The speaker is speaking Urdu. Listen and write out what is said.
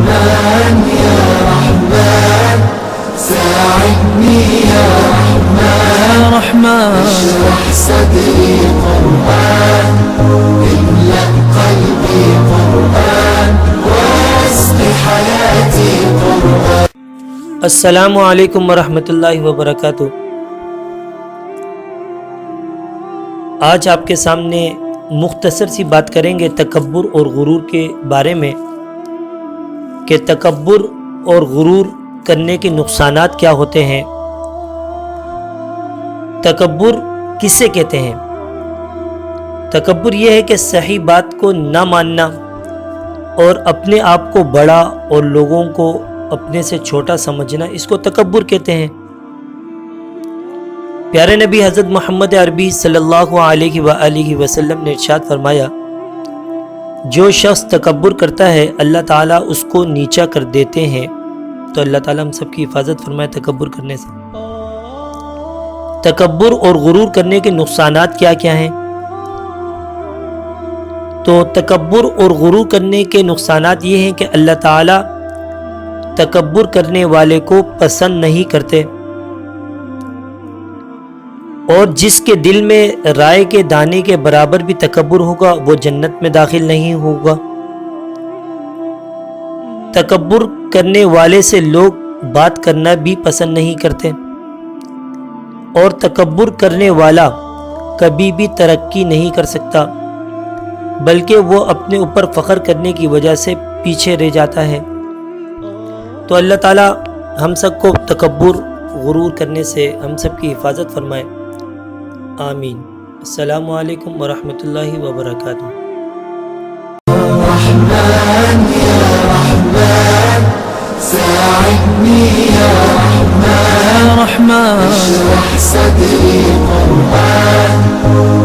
رحمن یا رحمن ساعدني يا رحمن اشرح صدري قرآن املأ قلبي قرآن واسق حياتي قرآن. السلام علیکم ورحمۃ اللہ وبرکاتہ. آج آپ کے سامنے مختصر سی بات کریں گے تکبر اور غرور کے بارے میں کہ تکبر اور غرور کرنے کے نقصانات کیا ہوتے ہیں. تکبر کسے کہتے ہیں؟ تکبر یہ ہے کہ صحیح بات کو نہ ماننا اور اپنے آپ کو بڑا اور لوگوں کو اپنے سے چھوٹا سمجھنا، اس کو تکبر کہتے ہیں. پیارے نبی حضرت محمد عربی صلی اللہ علیہ وآلہ وسلم نے ارشاد فرمایا، جو شخص تکبر کرتا ہے اللہ تعالیٰ اس کو نیچا کر دیتے ہیں. تو اللہ تعالیٰ ہم سب کی حفاظت فرمائے تکبر کرنے سے. تکبر اور غرور کرنے کے نقصانات کیا کیا ہیں؟ تو تکبر اور غرور کرنے کے نقصانات یہ ہیں کہ اللہ تعالیٰ تکبر کرنے والے کو پسند نہیں کرتے، اور جس کے دل میں رائے کے دانے کے برابر بھی تکبر ہوگا وہ جنت میں داخل نہیں ہوگا. تکبر کرنے والے سے لوگ بات کرنا بھی پسند نہیں کرتے، اور تکبر کرنے والا کبھی بھی ترقی نہیں کر سکتا بلکہ وہ اپنے اوپر فخر کرنے کی وجہ سے پیچھے رہ جاتا ہے. تو اللہ تعالی ہم سب کو تکبر غرور کرنے سے ہم سب کی حفاظت فرمائے. آمین. السلام علیکم ورحمۃ اللہ وبرکاتہ. رحمن یا رحمن ساعدني يا رحمن اشرح صدري قرآن